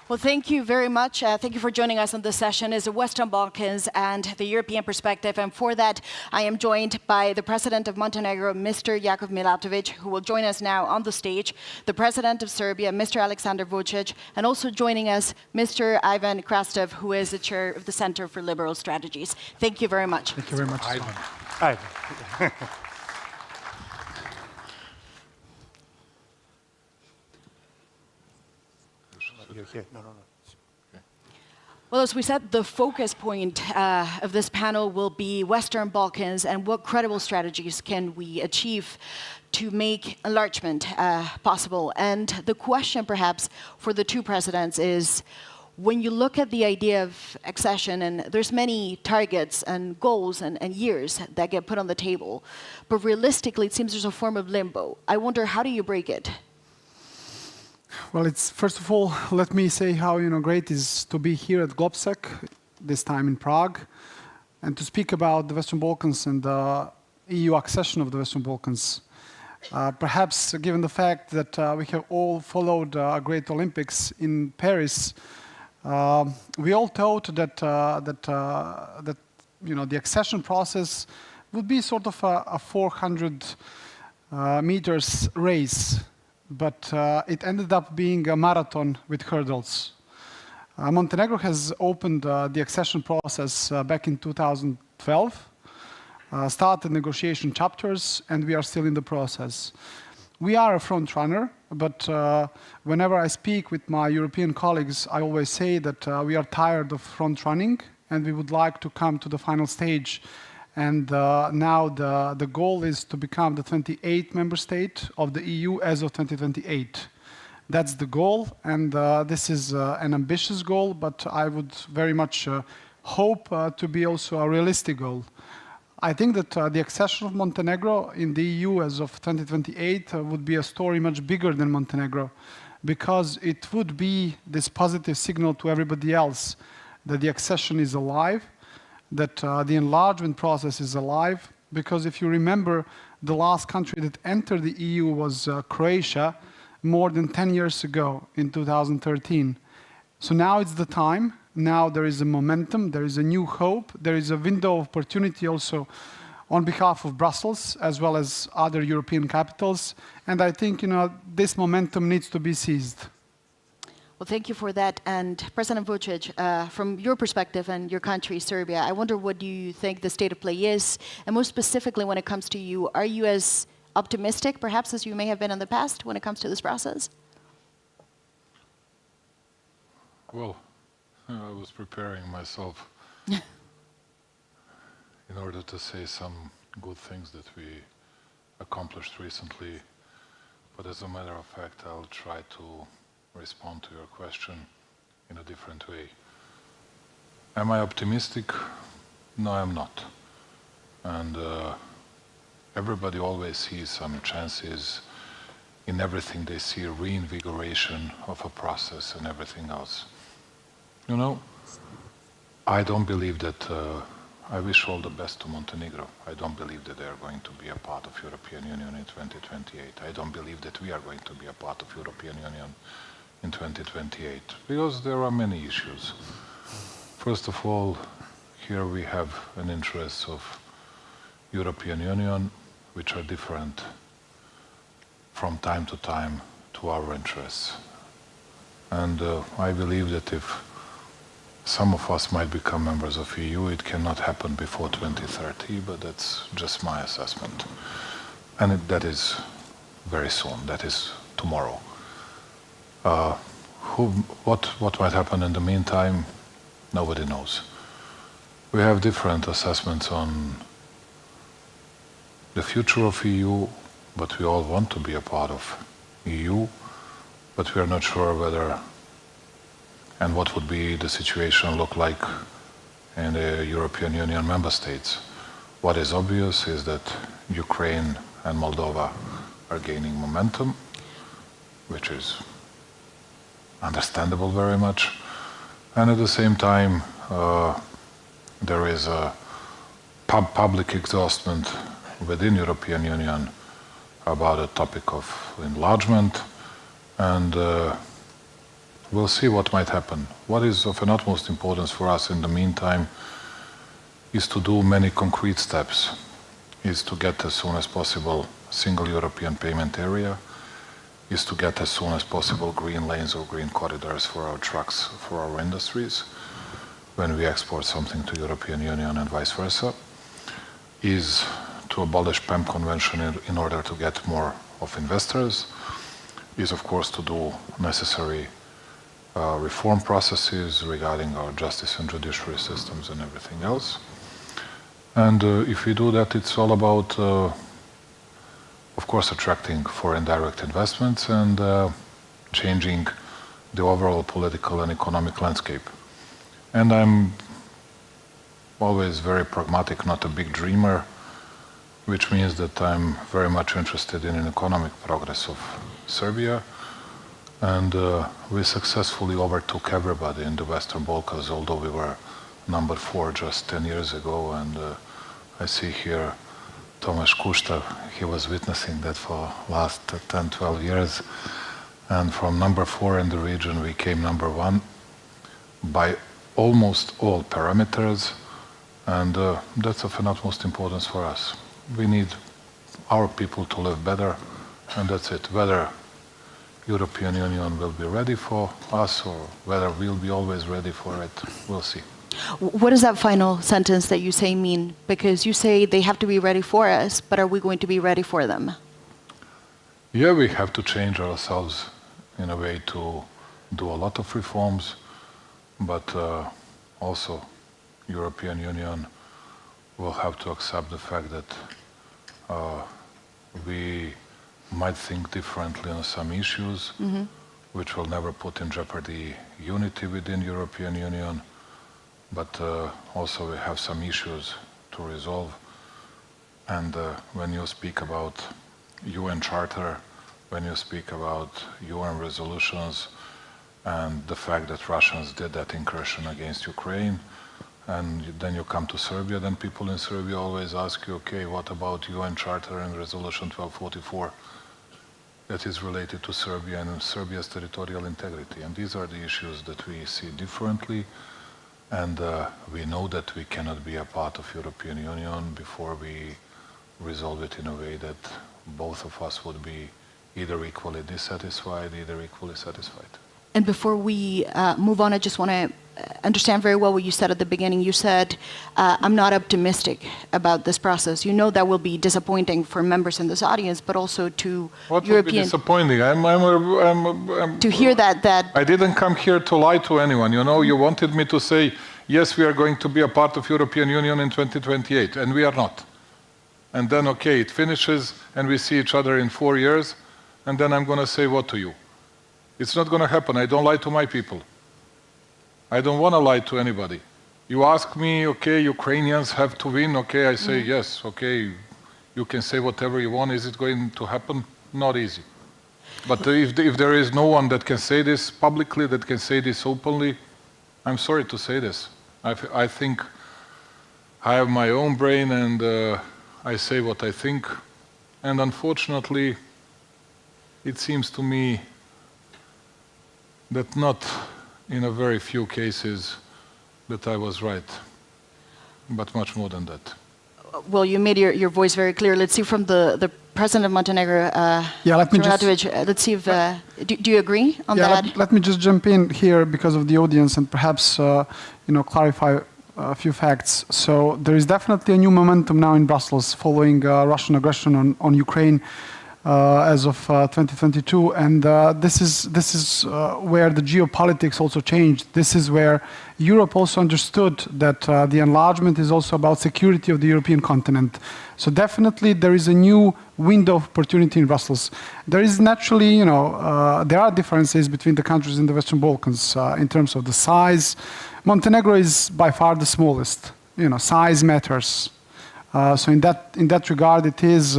Well, thank you very much. Thank you for joining us on this session as the Western Balkans and the European perspective. And for that, I am joined by the President of Montenegro, Mr. Jakov Milatovic, who will join us now on the stage, the President of Serbia, Mr. Aleksandar Vučić, and also joining us, Mr. Ivan Krastov, who is the chair of the Center for Liberal Strategies. Thank you very much. Thank you very much. Ivan. Well, as we said, the focus point of this panel will be Western Balkans and what credible strategies can we achieve to make enlargement possible. And the question perhaps for the two presidents is, when you look at the idea of accession, and there's many targets and goals and years that get put on the table, but realistically it seems there's a form of limbo. I wonder, how do you break it? Well, first of all, let me say how great it is to be here at GLOBSEC, this time in Prague, and to speak about the Western Balkans and the EU accession of the Western Balkans. Perhaps given the fact that we have all followed Great Olympics in Paris, we all thought that the accession process would be sort of a 400 meters race. But it ended up being a marathon with hurdles. Montenegro has opened the accession process back in 2012, started negotiation chapters, and we are still in the process. We are a front runner, but whenever I speak with my European colleagues, I always say that we are tired of front running, and we would like to come to the final stage. And now the goal is to become the 28th member state of the EU as of 2028. That's the goal, and this is an ambitious goal, but I would very much hope to be also a realistic goal. I think that the accession of Montenegro in the EU as of 2028 would be a story much bigger than Montenegro, because it would be this positive signal to everybody else that the accession is alive, that the enlargement process is alive, because if you remember, the last country that entered the EU was Croatia more than 10 years ago in 2013. So now it's the time. Now there is a momentum, there is a new hope, there is a window of opportunity also on behalf of Brussels as well as other European capitals. And I think this momentum needs to be seized. Well, thank you for that. And President Vučić, from your perspective and your country, Serbia, I wonder what do you think the state of play is? And most specifically, when it comes to you, are you as optimistic, perhaps, as you may have been in the past when it comes to this process? Well, I was preparing myself in order to say some good things that we accomplished recently. But as a matter of fact, I'll try to respond to your question in a different way. Am I optimistic? No, I'm not. And everybody always sees some chances in everything. They see a reinvigoration of a process and everything else. I don't believe that, I wish all the best to Montenegro. I don't believe that they are going to be a part of European Union in 2028. I don't believe that we are going to be a part of European Union in 2028, because there are many issues. First of all, here we have an interest of European Union, which are different from time to time to our interests. And I believe that if some of us might become members of EU, it cannot happen before 2030, but that's just my assessment. And that is very soon, that is tomorrow. What might happen in the meantime, nobody knows. We have different assessments on the future of EU, but we all want to be a part of EU, but we are not sure whether and what would be the situation look like in the European Union member states. What is obvious is that Ukraine and Moldova are gaining momentum, which is understandable very much. And at the same time, there is a public exhaustion within European Union about the topic of enlargement, and we'll see what might happen. What is of an utmost importance for us in the meantime is to do many concrete steps, is to get as soon as possible single European payment area, is to get as soon as possible green lanes or green corridors for our trucks, for our industries, when we export something to European Union and vice versa, is to abolish PEM convention in order to get more of investors, is of course to do necessary reform processes regarding our justice and judiciary systems and everything else. And if we do that, it's all about, of course, attracting foreign direct investments and changing the overall political and economic landscape. And I'm always very pragmatic, not a big dreamer, which means that I'm very much interested in an economic progress of Serbia. And we successfully overtook everybody in the Western Balkans, although we were number 4 just 10 years ago. And I see here Tomasz Kuszta, he was witnessing that for last 10, 12 years. And from number 4 in the region, we came number 1 by almost all parameters. And that's of an utmost importance for us. We need our people to live better, and that's it. Whether European Union will be ready for us or whether we'll be always ready for it, we'll see. What does that final sentence that you say mean? Because you say they have to be ready for us, but are we going to be ready for them? Yeah, we have to change ourselves in a way to do a lot of reforms, but also European Union will have to accept the fact that we might think differently on some issues, which will never put in jeopardy unity within European Union, but also we have some issues to resolve. And when you speak about UN Charter, when you speak about UN resolutions, and the fact that Russians did that incursion against Ukraine, and then you come to Serbia, then people in Serbia always ask you, okay, what about UN Charter and Resolution 1244 that is related to Serbia and Serbia's territorial integrity? And these are the issues that we see differently, and we know that we cannot be a part of European Union before we resolve it in a way that both of us would be either equally dissatisfied, either equally satisfied. And before we move on, I just want to understand very well what you said at the beginning. You said, I'm not optimistic about this process. You know that will be disappointing for members in this audience, but also to What European... would be disappointing? to hear that... I didn't come here to lie to anyone. You know, you wanted me to say, yes, we are going to be a part of European Union in 2028, and we are not. And then, okay, it finishes, and we see each other in 4 years, and then I'm going to say what to you? It's not going to happen. I don't lie to my people. I don't want to lie to anybody. You ask me, okay, Ukrainians have to win. Okay, I say yes. Okay, you can say whatever you want. Is it going to happen? Not easy. But if there is no one that can say this publicly, that can say this openly, I'm sorry to say this. I think I have my own brain and I say what I think. And unfortunately, it seems to me that not in a very few cases that I was right, but much more than that. Well, you made your voice very clear. Let's see from the President of Montenegro, let me just... let's see if, do you agree on that? Let me just jump in here because of the audience and perhaps clarify a few facts. So there is definitely a new momentum now in Brussels following Russian aggression on Ukraine. As of 2022, and this is where the geopolitics also changed. This is where Europe also understood that the enlargement is also about security of the European continent. So definitely there is a new window of opportunity in Brussels. There is naturally, there are differences between the countries in the Western Balkans in terms of the size. Montenegro is by far the smallest. Size matters. So in that regard, it is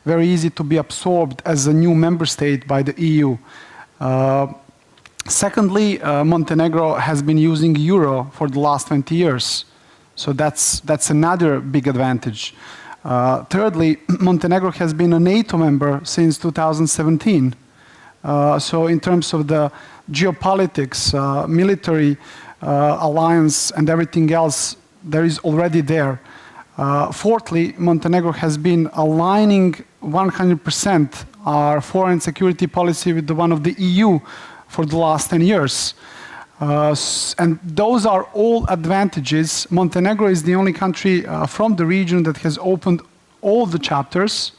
very easy to be absorbed as a new member state by the EU. Secondly, Montenegro has been using euro for the last 20 years. So that's another big advantage. Thirdly, Montenegro has been a NATO member since 2017. So in terms of the geopolitics, military alliance, and everything else, there is already there. Fourthly, Montenegro has been aligning 100% our foreign security policy with the one of the EU for the last 10 years. And those are all advantages. Montenegro is the only country from the region that has opened all the chapters.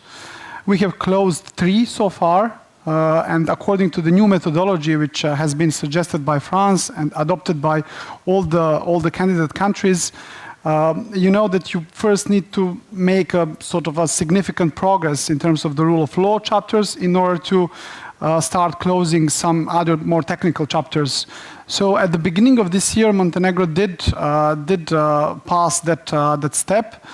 We have closed 3 so far, and according to the new methodology, which has been suggested by France and adopted by all the candidate countries, you know that you first need to make a sort of a significant progress in terms of the rule of law chapters in order to start closing some other more technical chapters. So at the beginning of this year, Montenegro did pass that step.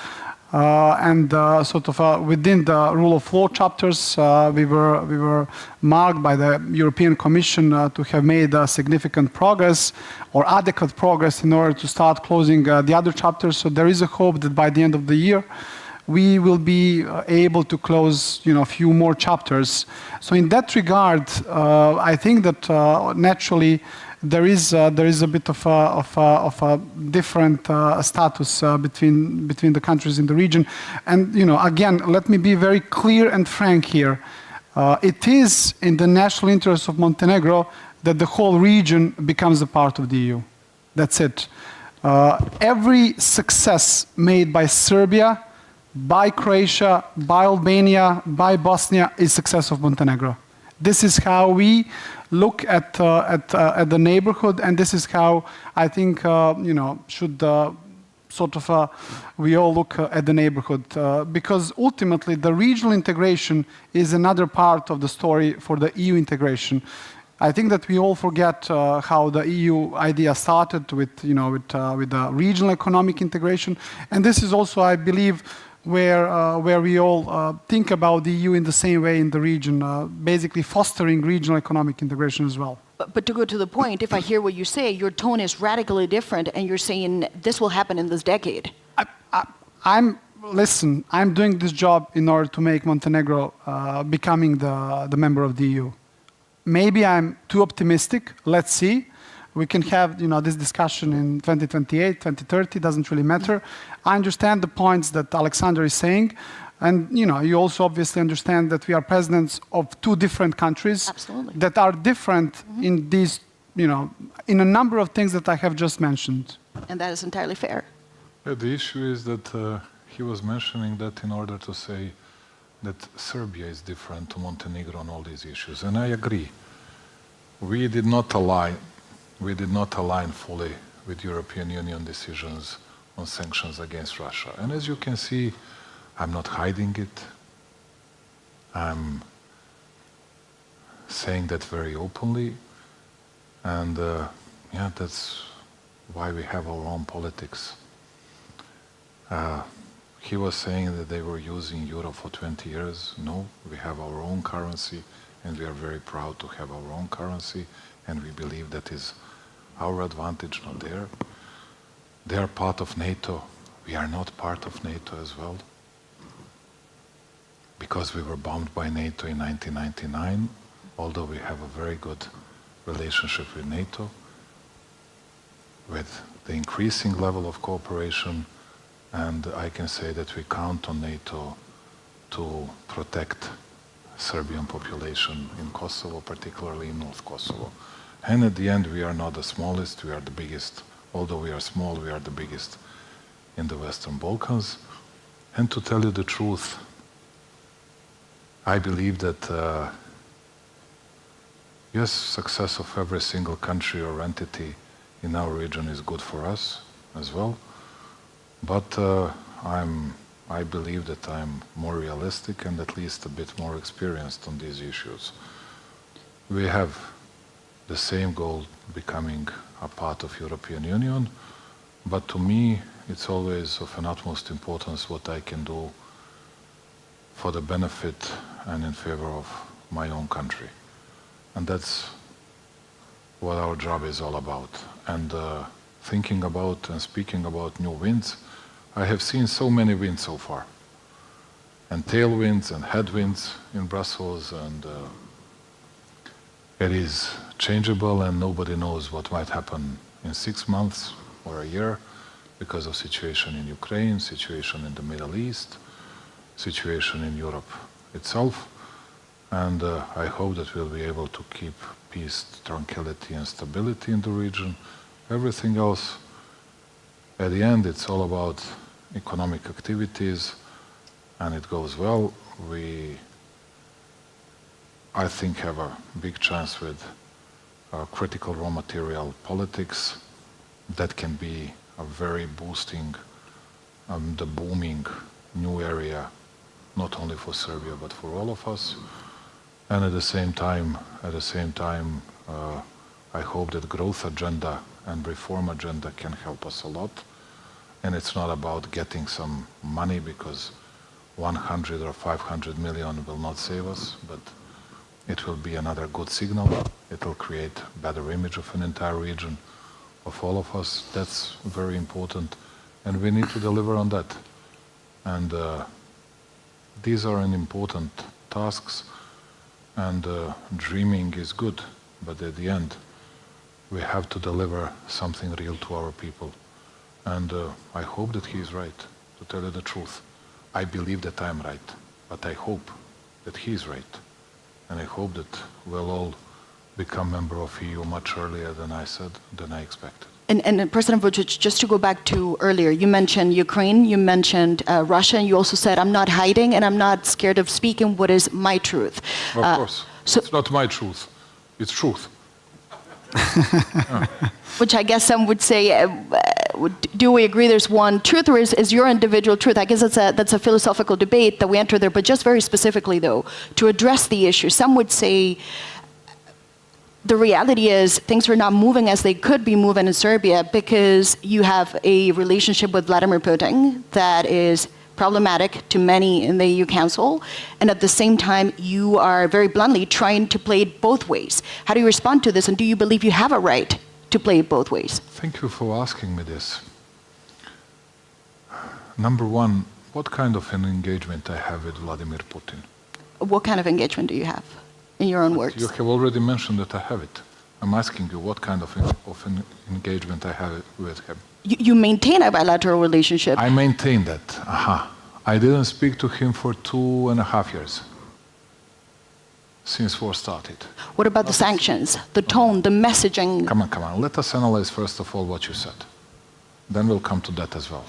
And sort of within the rule of law chapters, we were marked by the European Commission to have made significant progress or adequate progress in order to start closing the other chapters. So there is a hope that by the end of the year, we will be able to close, a few more chapters. So in that regard, I think that naturally there is a bit of a different status between the countries in the region. And again, let me be very clear and frank here. It is in the national interest of Montenegro that the whole region becomes a part of the EU. That's it. Every success made by Serbia, by Croatia, by Albania, by Bosnia is success of Montenegro. This is how we look at the neighborhood, and this is how I think should sort of we all look at the neighborhood, because ultimately the regional integration is another part of the story for the EU integration. I think that we all forget how the EU idea started with the regional economic integration, and this is also, I believe, where we all think about the EU in the same way in the region, basically fostering regional economic integration as well. But to go to the point, if I hear what you say, your tone is radically different, and you're saying this will happen in this decade. Listen, I'm doing this job in order to make Montenegro becoming the member of the EU. Maybe I'm too optimistic. Let's see. We can have this discussion in 2028, 2030, doesn't really matter. I understand the points that Alexander is saying, and you also obviously understand that we are presidents of 2 different countries. Absolutely. That are different in these, in a number of things that I have just mentioned. And that is entirely fair. Yeah, the issue is that he was mentioning that in order to say that Serbia is different to Montenegro on all these issues, and I agree. We did not align fully with European Union decisions on sanctions against Russia. And as you can see, I'm not hiding it. I'm saying that very openly. And that's why we have our own politics. He was saying that they were using euro for 20 years. No, we have our own currency, and we are very proud to have our own currency, and we believe that is our advantage, not there. They are part of NATO. We are not part of NATO as well, because we were bombed by NATO in 1999, although we have a very good relationship with NATO. With the increasing level of cooperation, and I can say that we count on NATO to protect Serbian population in Kosovo, particularly in North Kosovo. And at the end, we are not the smallest, we are the biggest. Although we are small, we are the biggest in the Western Balkans. And to tell you the truth, I believe that, yes, success of every single country or entity in our region is good for us as well. But I believe that I'm more realistic and at least a bit more experienced on these issues. We have the same goal, becoming a part of European Union, but to me it's always of an utmost importance what I can do for the benefit and in favor of my own country. And that's what our job is all about. And thinking about and speaking about new winds, I have seen so many winds so far, and tailwinds and headwinds in Brussels, and it is changeable and nobody knows what might happen in 6 months or a year because of situation in Ukraine, situation in the Middle East, situation in Europe itself. And I hope that we'll be able to keep peace, tranquility and stability in the region. Everything else, at the end, it's all about economic activities, and it goes well. We, I think, have a big chance with critical raw material politics that can be a very boosting the booming new area, not only for Serbia but for all of us. And at the same time, I hope that growth agenda and reform agenda can help us a lot. And it's not about getting some money, because 100 or 500 million will not save us, but it will be another good signal. It will create a better image of an entire region, of all of us. That's very important, and we need to deliver on that. And these are important tasks, and dreaming is good, but at the end, we have to deliver something real to our people. And I hope that he is right, to tell you the truth. I believe that I'm right, but I hope that he is right. And I hope that we'll all become member of EU much earlier than I expected. And President Vučić, just to go back to earlier, you mentioned Ukraine, you mentioned Russia, and you also said, I'm not hiding and I'm not scared of speaking what is my truth. Of course. So it's not my truth. It's truth. Which I guess some would say, do we agree there's one truth, or is your individual truth? I guess that's a philosophical debate that we enter there, but just very specifically though, to address the issue, some would say the reality is things are not moving as they could be moving in Serbia because you have a relationship with Vladimir Putin that is problematic to many in the EU Council, and at the same time you are very bluntly trying to play it both ways. How do you respond to this, and do you believe you have a right to play it both ways? Thank you for asking me this. Number one, what kind of an engagement I have with Vladimir Putin? What kind of engagement do you have, in your own words? You have already mentioned that I have it. I'm asking you what kind of an engagement I have with him. You maintain a bilateral relationship. I maintain that. I didn't speak to him for 2.5 years, since war started. What about the sanctions, the tone, the messaging? Come on. Let us analyze first of all what you said. Then we'll come to that as well.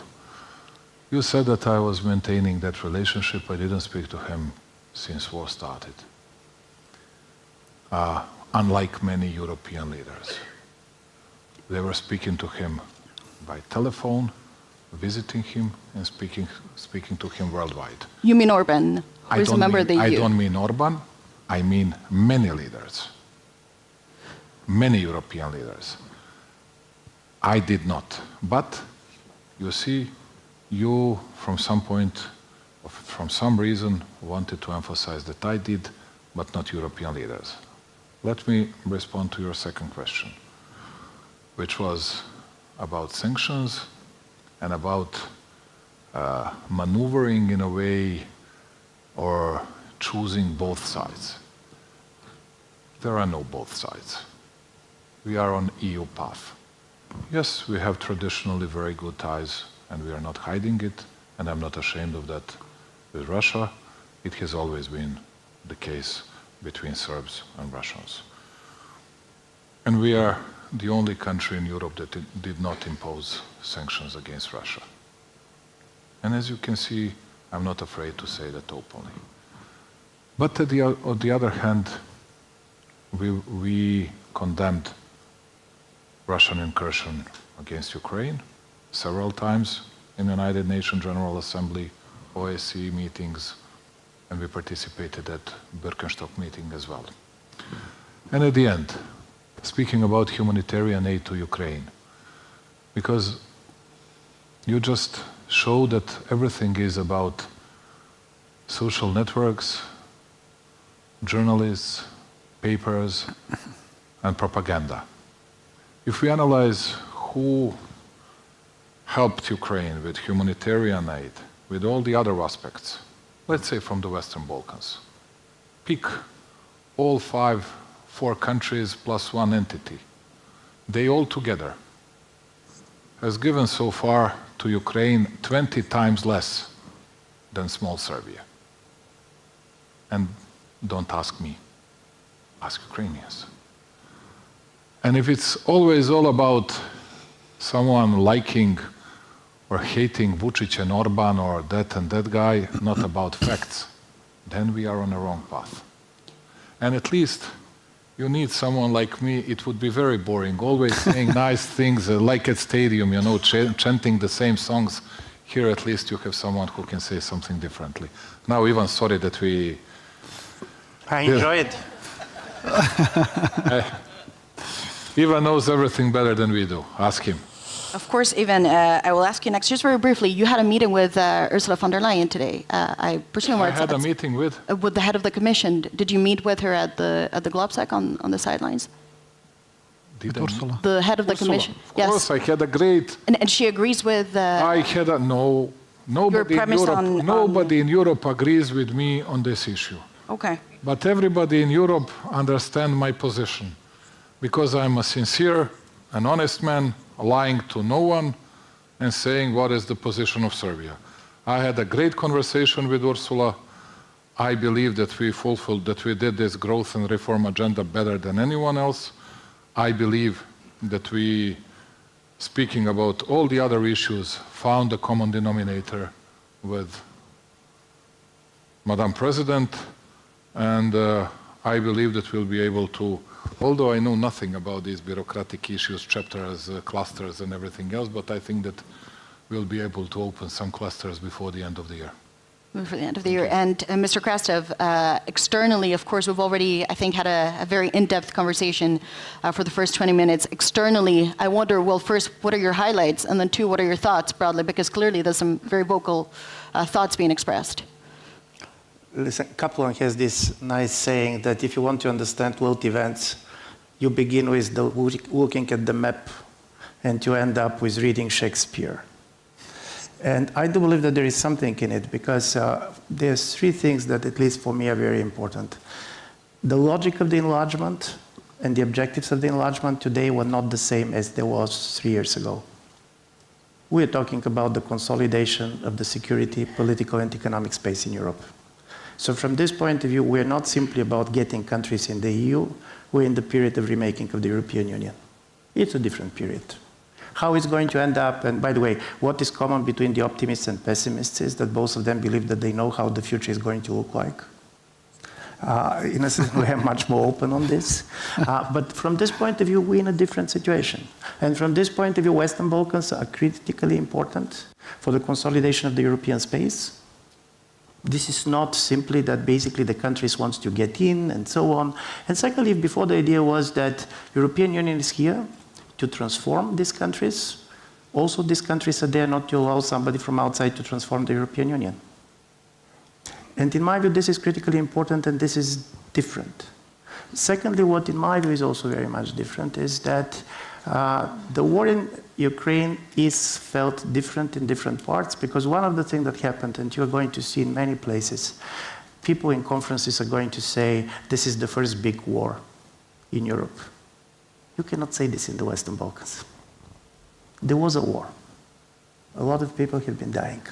You said that I was maintaining that relationship. I didn't speak to him since war started. Unlike many European leaders. They were speaking to him by telephone, visiting him, and speaking to him worldwide. You mean Orban, who is a member of the EU? I don't mean Orban, I mean many leaders. Many European leaders. I did not. But, you see, you, from some point, from some reason, wanted to emphasize that I did, but not European leaders. Let me respond to your second question, which was about sanctions and about maneuvering in a way or choosing both sides. There are no both sides. We are on EU path. Yes, we have traditionally very good ties, and we are not hiding it, and I'm not ashamed of that with Russia. It has always been the case between Serbs and Russians. And we are the only country in Europe that did not impose sanctions against Russia. And as you can see, I'm not afraid to say that openly. But on the other hand, we condemned Russian incursion against Ukraine several times in the United Nations General Assembly, OSCE meetings, and we participated at Birkenstock meeting as well. And at the end, speaking about humanitarian aid to Ukraine, because you just show that everything is about social networks, journalists, papers, and propaganda. If we analyze who helped Ukraine with humanitarian aid, with all the other aspects, let's say from the Western Balkans, pick all five 4 countries plus 1 entity. They all together has given so far to Ukraine 20 times less than small Serbia. And don't ask me, ask Ukrainians. And if it's always all about someone liking or hating Vučić and Orban or that and that guy, not about facts, then we are on the wrong path. And at least you need someone like me. It would be very boring, always saying nice things like at stadium, you know, chanting the same songs. Here at least you have someone who can say something differently. Now, Ivan, sorry that we... I enjoy it. Ivan knows everything better than we do. Ask him. Of course, Ivan, I will ask you next. Just very briefly, you had a meeting with Ursula von der Leyen today. I presume I had a meeting with the head of the Commission. Did you meet with her at the GLOBSEC on the sidelines? Did Ursula. The head of the Ursula. Commission. Of course, I had a great... And she agrees with... I had a... No, nobody in Europe agrees with me on this issue. Okay. But everybody in Europe understands my position, because I'm a sincere and honest man, lying to no one and saying what is the position of Serbia. I had a great conversation with Ursula. I believe that we fulfilled, that we did this growth and reform agenda better than anyone else. I believe that we, speaking about all the other issues, found a common denominator with Madam President, and I believe that we'll be able to, although I know nothing about these bureaucratic issues, chapters, clusters and everything else, but I think that we'll be able to open some clusters before the end of the year. Before the end of the year. And Mr. Krastev, externally, of course, we've already, I think, had a very in-depth conversation for the first 20 minutes. Externally, I wonder, well, first, what are your highlights? And then 2, what are your thoughts broadly? Because clearly there's some very vocal thoughts being expressed. Listen, Kaplan has this nice saying that if you want to understand world events, you begin with looking at the map and you end up with reading Shakespeare. And I do believe that there is something in it, because there's 3 things that, at least for me, are very important. The logic of the enlargement and the objectives of the enlargement today were not the same as there was 3 years ago. We're talking about the consolidation of the security, political, and economic space in Europe. So from this point of view, we're not simply about getting countries in the EU, we're in the period of remaking of the European Union. It's a different period. How it's going to end up, and by the way, what is common between the optimists and pessimists is that both of them believe that they know how the future is going to look like. In a sense, we are much more open on this. But from this point of view, we're in a different situation. And from this point of view, Western Balkans are critically important for the consolidation of the European space. This is not simply that basically the countries want to get in and so on. And secondly, before the idea was that European Union is here to transform these countries. Also, these countries are there not to allow somebody from outside to transform the European Union. And in my view, this is critically important, and this is different. Secondly, what in my view is also very much different is that the war in Ukraine is felt different in different parts, because one of the things that happened, and you're going to see in many places, people in conferences are going to say, this is the first big war in Europe. You cannot say this in the Western Balkans. There was a war. A lot of people have been dying.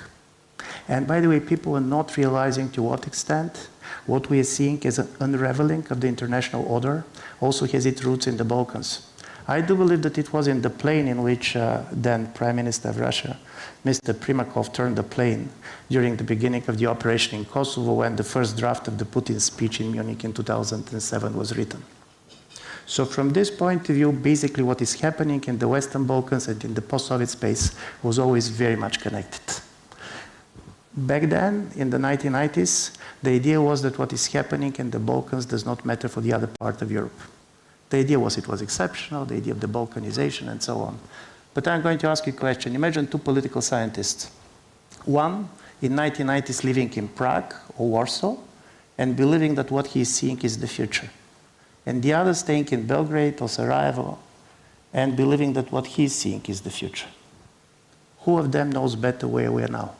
And by the way, people are not realizing to what extent what we are seeing as an unraveling of the international order also has its roots in the Balkans. I do believe that it was in the plane in which then Prime Minister of Russia, Mr. Primakov, turned the plane during the beginning of the operation in Kosovo, when the first draft of the Putin speech in Munich in 2007 was written. So from this point of view, basically what is happening in the Western Balkans and in the post-Soviet space was always very much connected. Back then, in the 1990s, the idea was that what is happening in the Balkans does not matter for the other part of Europe. The idea was it was exceptional, the idea of the Balkanization and so on. But I'm going to ask you a question. Imagine 2 political scientists. One, in 1990s, living in Prague or Warsaw, and believing that what he is seeing is the future. And the other staying in Belgrade or Sarajevo, and believing that what he is seeing is the future. Who of them knows better where we are now?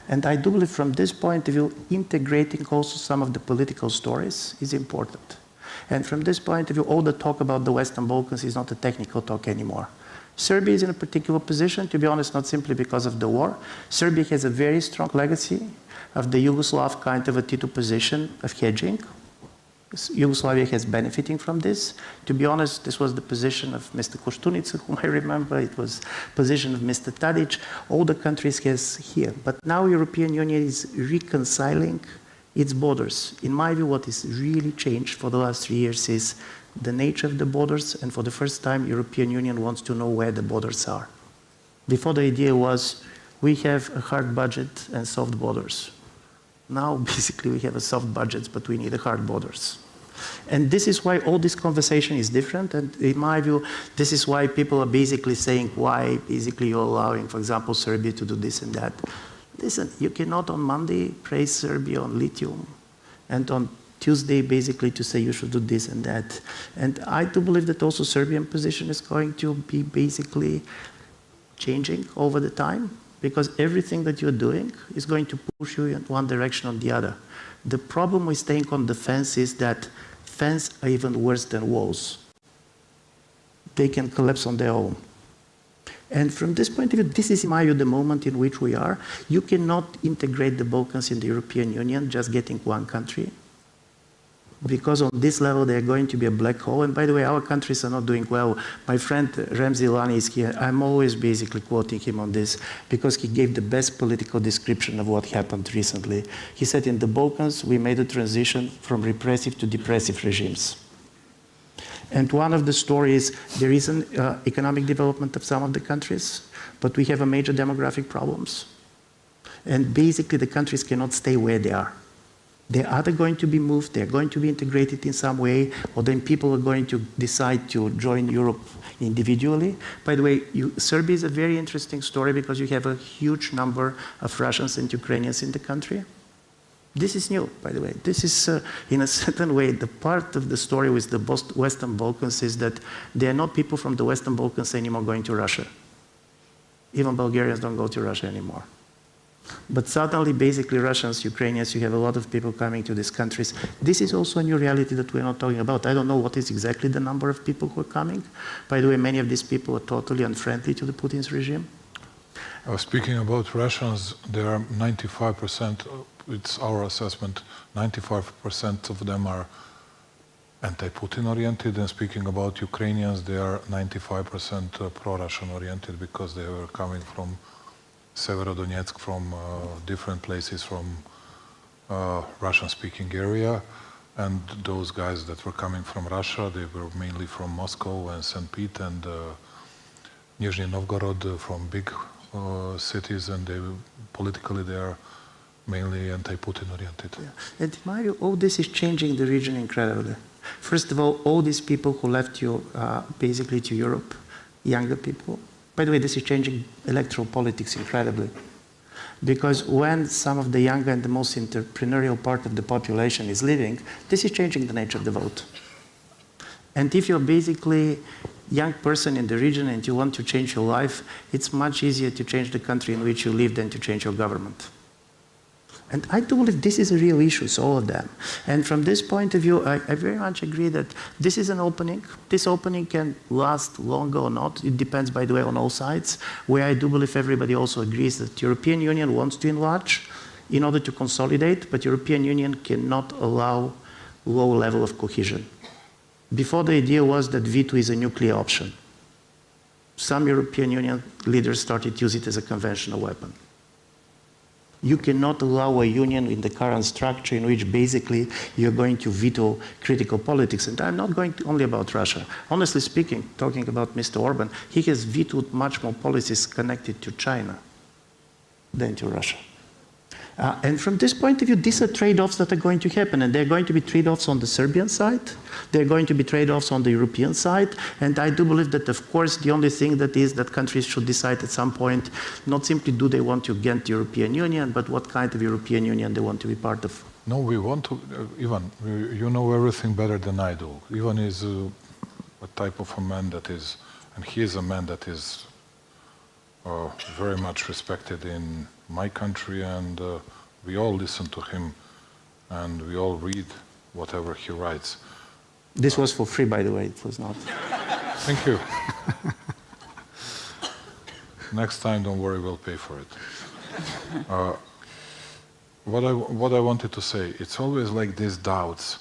And I do believe from this point of view, integrating also some of the political stories is important. And from this point of view, all the talk about the Western Balkans is not a technical talk anymore. Serbia is in a particular position, to be honest, not simply because of the war. Serbia has a very strong legacy of the Yugoslav kind of a Tito position of hedging. Yugoslavia has benefiting from this. To be honest, this was the position of Mr. Koštunica, whom I remember. It was position of Mr. Tadic. All the countries has here. But now European Union is reconciling its borders. In my view, what is really changed for the last 3 years is the nature of the borders, and for the first time, European Union wants to know where the borders are. Before, the idea was we have a hard budget and soft borders. Now, basically, we have a soft budget, but we need a hard borders. And this is why all this conversation is different, and in my view, this is why people are basically saying why basically you're allowing, for example, Serbia to do this and that. Listen, you cannot on Monday praise Serbia on lithium, and on Tuesday basically to say you should do this and that. And I do believe that also Serbian position is going to be basically changing over the time, because everything that you're doing is going to push you in one direction or the other. The problem with staying on the fence is that fences are even worse than walls. They can collapse on their own. And from this point of view, this is, in my view, the moment in which we are. You cannot integrate the Balkans in the European Union just getting one country, because on this level they're going to be a black hole. And by the way, our countries are not doing well. My friend Ramzi Lani is here. I'm always basically quoting him on this because he gave the best political description of what happened recently. He said in the Balkans we made a transition from repressive to depressive regimes. And one of the stories, there is an economic development of some of the countries, but we have a major demographic problems. And basically the countries cannot stay where they are. They're either going to be moved, they're going to be integrated in some way, or then people are going to decide to join Europe individually. By the way, Serbia is a very interesting story because you have a huge number of Russians and Ukrainians in the country. This is new, by the way. This is, in a certain way, the part of the story with the Western Balkans is that there are not people from the Western Balkans anymore going to Russia. Even Bulgarians don't go to Russia anymore. But suddenly, basically, Russians, Ukrainians, you have a lot of people coming to these countries. This is also a new reality that we're not talking about. I don't know what is exactly the number of people who are coming. By the way, many of these people are totally unfriendly to the Putin's regime. Speaking about Russians, there are 95%, it's our assessment, 95% of them are anti-Putin oriented, and speaking about Ukrainians, they are 95% pro-Russian oriented because they were coming from Severodonetsk, from different places from Russian-speaking area, and those guys that were coming from Russia, they were mainly from Moscow and St. Pete and Nizhny Novgorod, from big cities, and politically they are mainly anti-Putin oriented. Yeah. And in my view, all this is changing the region incredibly. First of all these people who left you basically to Europe, younger people. By the way, this is changing electoral politics incredibly. Because when some of the younger and the most entrepreneurial part of the population is leaving, this is changing the nature of the vote. And if you're basically a young person in the region and you want to change your life, it's much easier to change the country in which you live than to change your government. And I do believe this is a real issue, so all of them. And from this point of view, I very much agree that this is an opening. This opening can last longer or not. It depends, by the way, on all sides, where I do believe everybody also agrees that the European Union wants to enlarge in order to consolidate, but European Union cannot allow low level of cohesion. Before, the idea was that veto is a nuclear option. Some European Union leaders started to use it as a conventional weapon. You cannot allow a union in the current structure in which basically you're going to veto critical politics. And I'm not going only about Russia. Honestly speaking, talking about Mr. Orban, he has vetoed much more policies connected to China than to Russia. And from this point of view, these are trade-offs that are going to happen, and they're going to be trade-offs on the Serbian side, they're going to be trade-offs on the European side, and I do believe that, of course, the only thing that is that countries should decide at some point, not simply do they want to get the European Union, but what kind of European Union they want to be part of. No, we want to, Ivan, you know everything better than I do. Ivan is a type of a man that is, and he is a man that is very much respected in my country, and we all listen to him and we all read whatever he writes. This was for free, by the way. It was not. Thank you. Next time, don't worry, we'll pay for it. What I wanted to say, it's always like these doubts.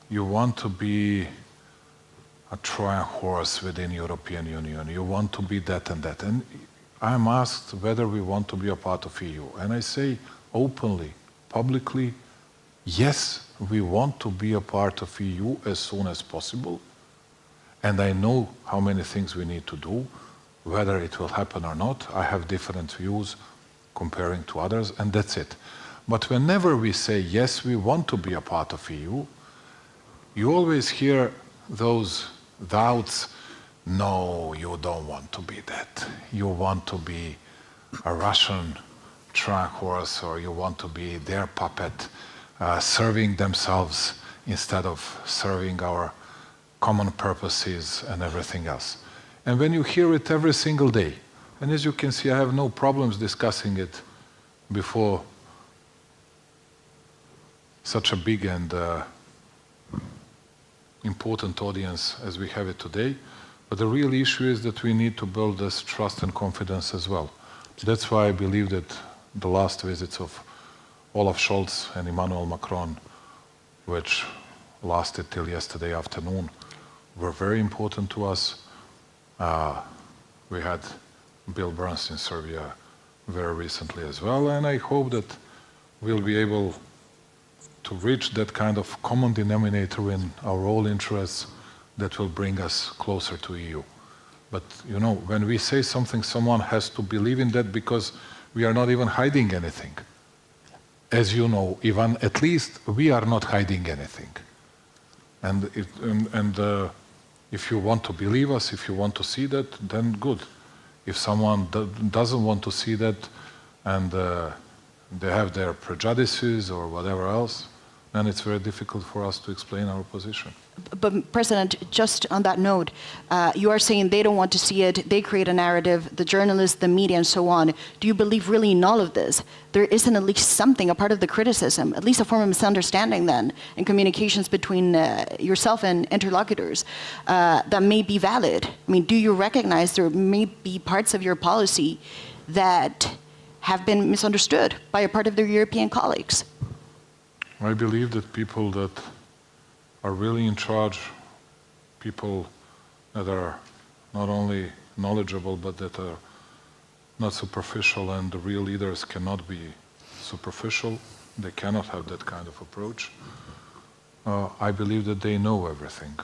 You want to be a Trojan horse within European Union. You want to be that and that. And I'm asked whether we want to be a part of EU. And I say openly, publicly, yes, we want to be a part of EU as soon as possible. And I know how many things we need to do. Whether it will happen or not, I have different views comparing to others, and that's it. But whenever we say, yes, we want to be a part of EU, you always hear those doubts, no, you don't want to be that. You want to be a Russian Trojan horse, or you want to be their puppet, serving themselves instead of serving our common purposes and everything else. And when you hear it every single day, and as you can see, I have no problems discussing it before such a big and important audience as we have it today. But the real issue is that we need to build this trust and confidence as well. That's why I believe that the last visits of Olaf Scholz and Emmanuel Macron, which lasted till yesterday afternoon, were very important to us. We had Bill Burns in Serbia very recently as well, and I hope that we'll be able to reach that kind of common denominator in our all interests that will bring us closer to EU. But you know, when we say something, someone has to believe in that, because we are not even hiding anything. As you know, Ivan, at least we are not hiding anything. And if you want to believe us, if you want to see that, then good. If someone doesn't want to see that, and they have their prejudices or whatever else, then it's very difficult for us to explain our position. But President, just on that note, you are saying they don't want to see it, they create a narrative, the journalists, the media, and so on. Do you believe really in all of this? There isn't at least something, a part of the criticism, at least a form of misunderstanding then, in communications between yourself and interlocutors that may be valid? I mean, do you recognize there may be parts of your policy that have been misunderstood by a part of their European colleagues? I believe that people that are really in charge, people that are not only knowledgeable, but that are not superficial, and the real leaders cannot be superficial. They cannot have that kind of approach. I believe that they know everything.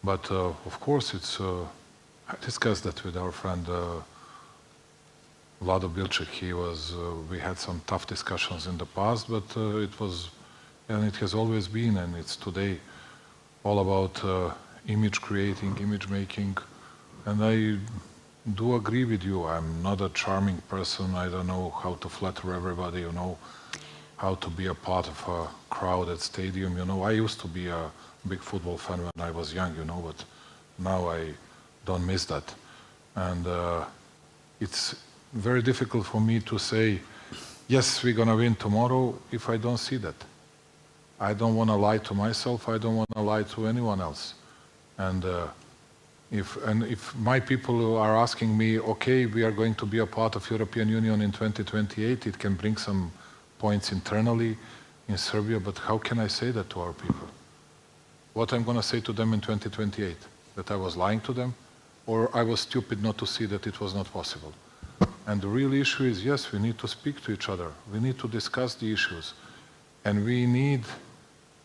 But of course, it's, I discussed that with our friend Vlado Bilček. We had some tough discussions in the past, but it was, and it has always been, and it's today all about image creating, image making. And I do agree with you. I'm not a charming person. I don't know how to flatter everybody, you know, how to be a part of a crowded stadium. You know, I used to be a big football fan when I was young, you know, but now I don't miss that. And it's very difficult for me to say, yes, we're going to win tomorrow, if I don't see that. I don't want to lie to myself. I don't want to lie to anyone else. And if my people are asking me, okay, we are going to be a part of European Union in 2028, it can bring some points internally in Serbia, but how can I say that to our people? What I'm going to say to them in 2028? That I was lying to them? Or I was stupid not to see that it was not possible? And the real issue is, yes, we need to speak to each other. We need to discuss the issues. And we need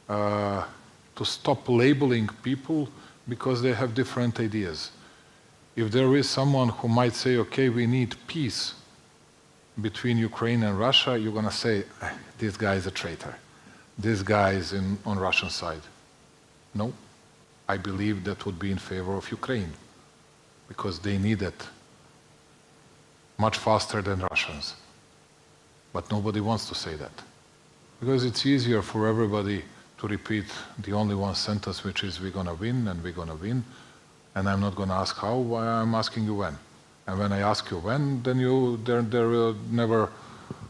to stop labeling people because they have different ideas. If there is someone who might say, okay, we need peace between Ukraine and Russia, you're going to say, this guy is a traitor. This guy is on Russian side. No, I believe that would be in favor of Ukraine, because they need it much faster than Russians. But nobody wants to say that, because it's easier for everybody to repeat the only one sentence, which is, we're going to win, and we're going to win, and I'm not going to ask how, I'm asking you when. And when I ask you when, then there are never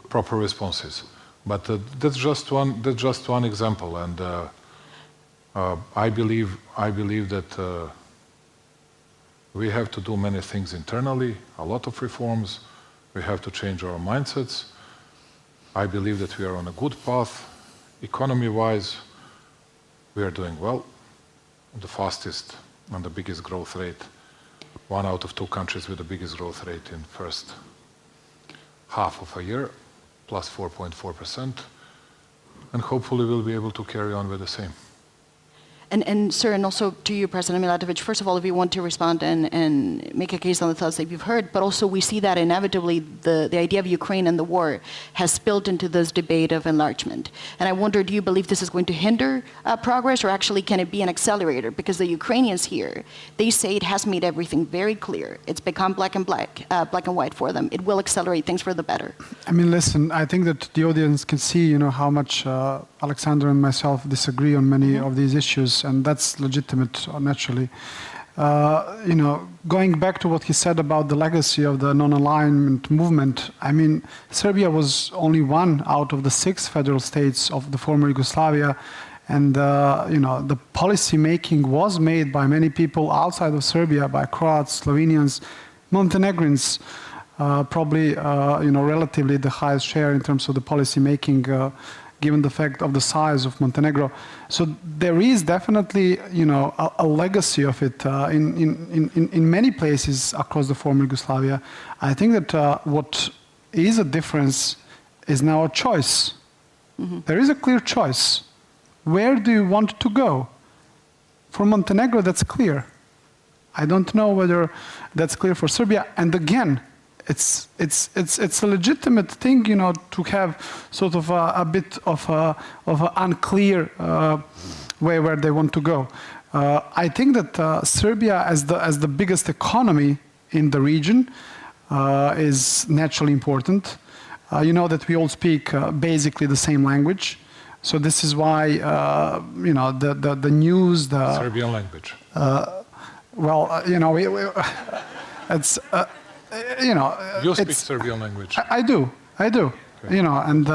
proper responses. But that's just one example. And I believe that we have to do many things internally, a lot of reforms. We have to change our mindsets. I believe that we are on a good path. Economy-wise, we are doing well. The fastest and the biggest growth rate. 1 out of 2 countries with the biggest growth rate in first half of a year, plus 4.4%. And hopefully we'll be able to carry on with the same. And sir, and also to you, President Milatovic, first of all, if you want to respond and make a case on the thoughts that you've heard, but also we see that inevitably the idea of Ukraine and the war has spilled into this debate of enlargement. And I wonder, do you believe this is going to hinder progress, or actually can it be an accelerator? Because the Ukrainians here, they say it has made everything very clear. It's become black and white for them. It will accelerate things for the better. I mean, listen, I think that the audience can see, you know, how much Alexander and myself disagree on many of these issues, and that's legitimate, naturally. You know, going back to what he said about the legacy of the non-alignment movement, I mean, Serbia was only 1 out of the 6 federal states of the former Yugoslavia, and you know, the policy making was made by many people outside of Serbia, by Croats, Slovenians, Montenegrins, probably you know, relatively the highest share in terms of the policy making, given the fact of the size of Montenegro. So there is definitely, you know, a legacy of it in many places across the former Yugoslavia. I think that what is a difference is now a choice. There is a clear choice. Where do you want to go? For Montenegro, that's clear. I don't know whether that's clear for Serbia. And again, it's a legitimate thing, you know, to have sort of a bit of an unclear way where they want to go. I think that Serbia, as the biggest economy in the region, is naturally important. You know that we all speak basically the same language, so this is why you know, the news, the Serbian language. Well, you know, it's. You know, you speak Serbian language. I do. Okay. You know, and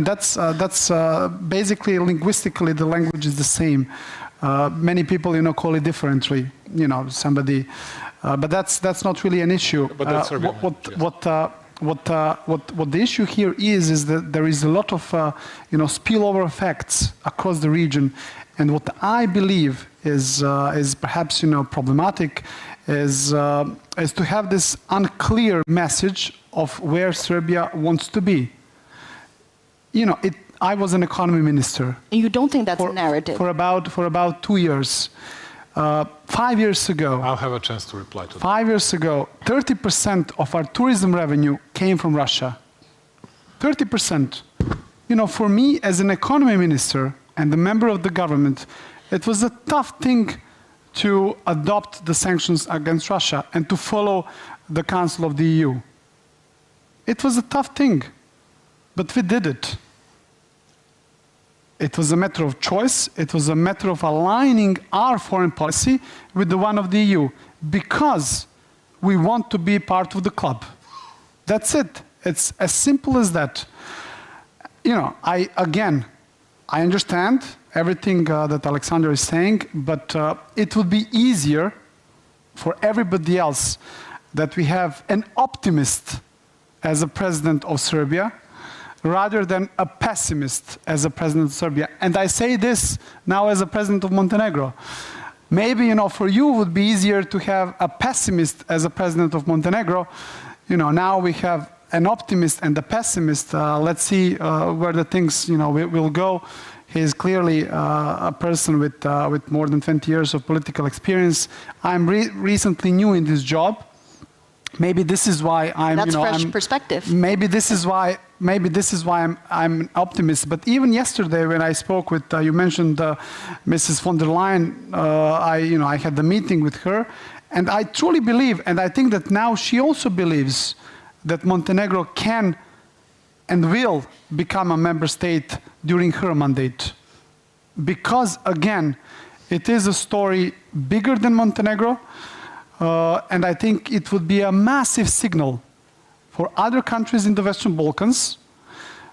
that's basically linguistically the language is the same. Many people, you know, call it differently. You know, somebody, but that's not really an issue. But that's Serbian. What the issue here is that there is a lot of you know, spillover effects across the region, and what I believe is perhaps, you know, problematic is to have this unclear message of where Serbia wants to be. You know, I was an economy minister. And you don't think that's a narrative? For about 2 years. 5 years ago. I'll have a chance to reply to that. 5 years ago, 30% of our tourism revenue came from Russia. 30%. You know, for me as an economy minister and a member of the government, it was a tough thing to adopt the sanctions against Russia and to follow the Council of the EU. It was a tough thing, but we did it. It was a matter of choice. It was a matter of aligning our foreign policy with the one of the EU, because we want to be part of the club. That's it. It's as simple as that. You know, I understand everything that Alexander is saying, but it would be easier for everybody else that we have an optimist as a president of Serbia rather than a pessimist as a president of Serbia. And I say this now as a president of Montenegro. Maybe, you know, for you it would be easier to have a pessimist as a president of Montenegro. You know, now we have an optimist and a pessimist. Let's see where the things, you know, will go. He's clearly a person with more than 20 years of political experience. I'm recently new in this job. Maybe this is why I'm. That's, you know, fresh perspective. Maybe this is why I'm an optimist. But even yesterday, when I spoke with you mentioned Mrs. von der Leyen, I had the meeting with her, and I truly believe, and I think that now she also believes that Montenegro can and will become a member state during her mandate. Because, again, it is a story bigger than Montenegro, and I think it would be a massive signal for other countries in the Western Balkans,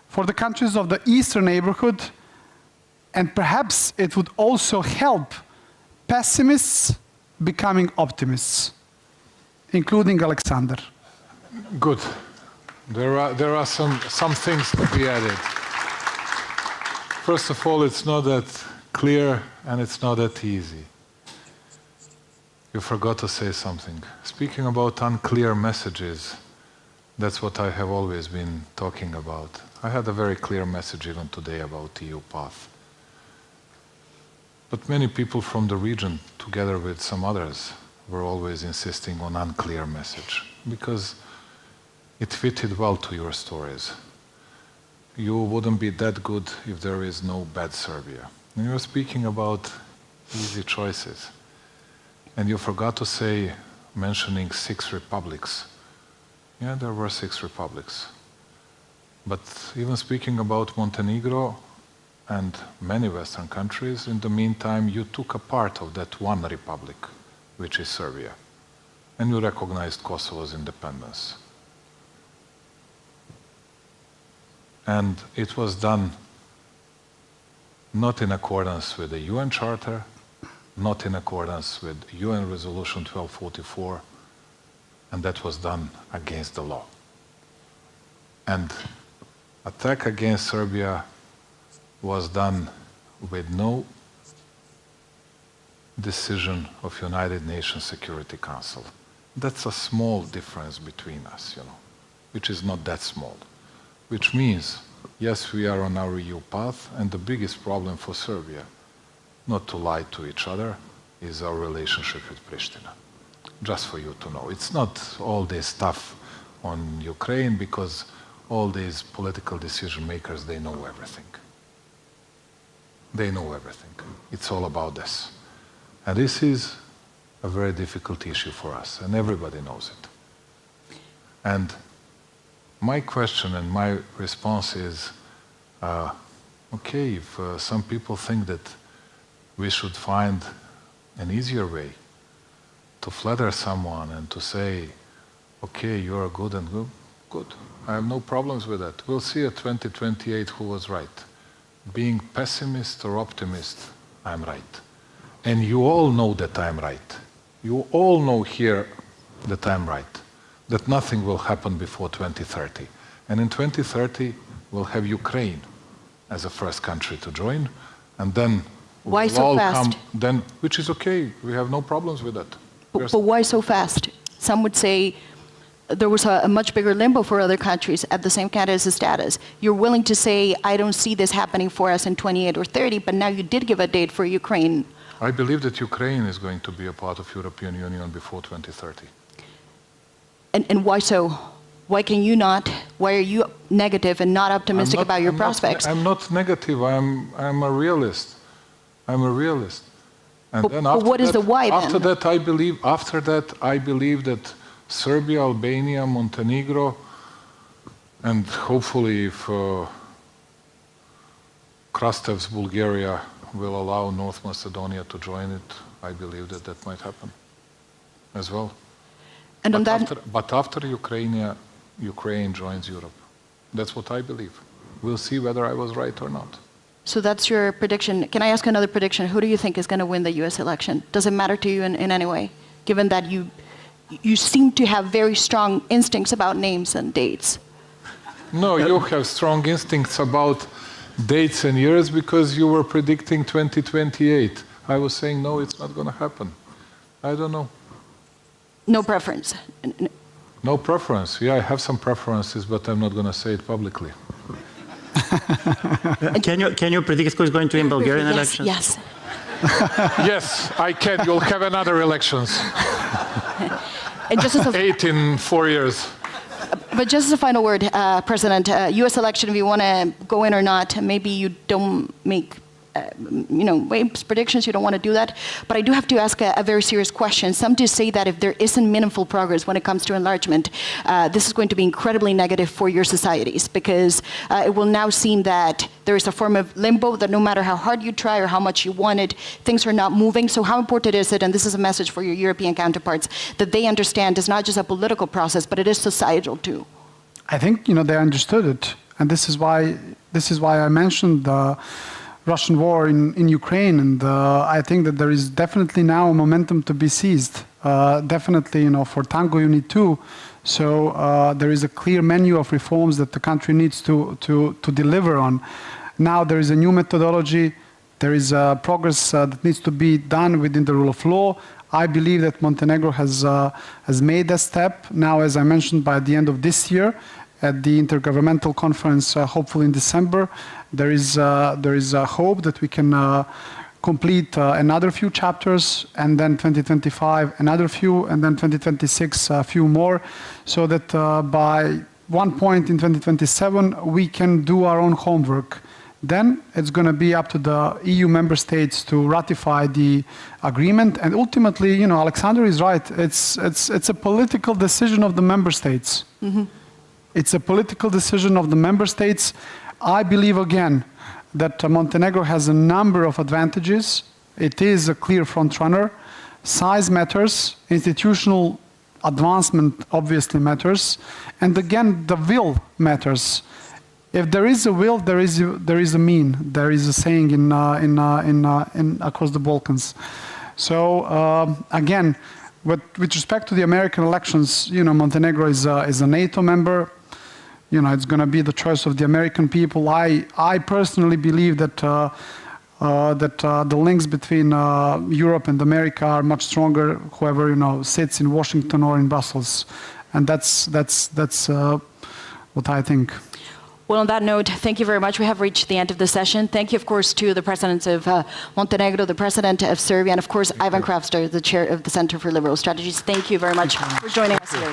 for the countries of the Eastern neighborhood, And perhaps it would also help pessimists becoming optimists, including Alexander. Good. There are some things to be added. First of all, it's not that clear and it's not that easy. You forgot to say something. Speaking about unclear messages, that's what I have always been talking about. I had a very clear message even today about EU path. But many people from the region, together with some others, were always insisting on unclear message, because it fitted well to your stories. You wouldn't be that good if there is no bad Serbia. And you're speaking about easy choices. And you forgot to say, mentioning 6 republics. Yeah, there were 6 republics. But even speaking about Montenegro and many Western countries, in the meantime, you took a part of that one republic, which is Serbia. And you recognized Kosovo's independence. And it was done not in accordance with the UN Charter, not in accordance with UN Resolution 1244, and that was done against the law. And attack against Serbia was done with no decision of United Nations Security Council. That's a small difference between us, which is not that small. Which means, yes, we are on our EU path, and the biggest problem for Serbia, not to lie to each other, is our relationship with Pristina. Just for you to know. It's not all this stuff on Ukraine, because all these political decision makers, they know everything. They know everything. It's all about this. And this is a very difficult issue for us, and everybody knows it. And my question and my response is, okay, if some people think that we should find an easier way to flatter someone and to say, okay, you're good and good, good. I have no problems with that. We'll see at 2028 who was right. Being pessimist or optimist, I'm right. And you all know that I'm right. You all know here that I'm right. That nothing will happen before 2030. And in 2030, we'll have Ukraine as a first country to join, and then Why we'll so all fast? come, then, which is okay, we have no problems with that. But why so fast? Some would say there was a much bigger limbo for other countries at the same candidacy status. You're willing to say, I don't see this happening for us in 28 or 30, but now you did give a date for Ukraine. I believe that Ukraine is going to be a part of European Union before 2030. And why so? Why can you not? Why are you negative and not optimistic about your prospects? I'm not negative, I'm a realist. I'm a realist. And But- then but after what is that, the why then? After that, I believe that Serbia, Albania, Montenegro, and hopefully if Krastev's Bulgaria will allow North Macedonia to join it, I believe that that might happen as well. And on But that, after Ukraine joins Europe. That's what I believe. We'll see whether I was right or not. so that's your prediction. Can I ask another prediction? Who do you think is going to win the US election? Does it matter to you in any way, given that you seem to have very strong instincts about names and dates? No, you have strong instincts about dates and years because you were predicting 2028. I was saying, no, it's not going to happen. I don't know. No preference. No preference. Yeah, I have some preferences, but I'm not going to say it publicly. Can you predict who is going to win Bulgarian Yes, elections? yes. Yes, I can. You'll have another elections. And just as a 8 in 4 years. But just as a final word, President, U.S. election, if you want to go in or not, maybe you don't make predictions, you don't want to do that. But I do have to ask a very serious question. Some do say that if there isn't meaningful progress when it comes to enlargement, this is going to be incredibly negative for your societies, because it will now seem that there is a form of limbo, that no matter how hard you try or how much you want it, things are not moving. So how important is it, and this is a message for your European counterparts, that they understand it's not just a political process, but it is societal too? I think they understood it, and this is why I mentioned Russian war in Ukraine, and I think that there is definitely now a momentum to be seized. Definitely, for tango you need two. So there is a clear menu of reforms that the country needs to deliver on. Now there is a new methodology. There is progress that needs to be done within the rule of law. I believe that Montenegro has made a step. Now, as I mentioned, by the end of this year, at the Intergovernmental Conference, hopefully in December, there is a hope that we can complete another few chapters, and then 2025 another few, and then 2026 a few more, so that by one point in 2027 we can do our own homework. Then it's going to be up to the EU member states to ratify the agreement, and ultimately, Alexander is right. It's a political decision of the member states. Mm-hmm. It's a political decision of the member states. I believe, again, that Montenegro has a number of advantages. It is a clear frontrunner. Size matters. Institutional advancement obviously matters. And again, the will matters. If there is a will, there is a mean. There is a saying in across the Balkans. So again, with respect to the American elections, Montenegro is a NATO member. It's going to be the choice of the American people. I personally believe that the links between Europe and America are much stronger. Whoever sits in Washington or in Brussels, and that's what I think. Well, on that note, thank you very much. We have reached the end of the session. Thank you, of course, to the President of Montenegro, the President of Serbia, and of course, Ivan Krafster, the Chair of the Center for Liberal Strategies. Thank you very much for joining us here.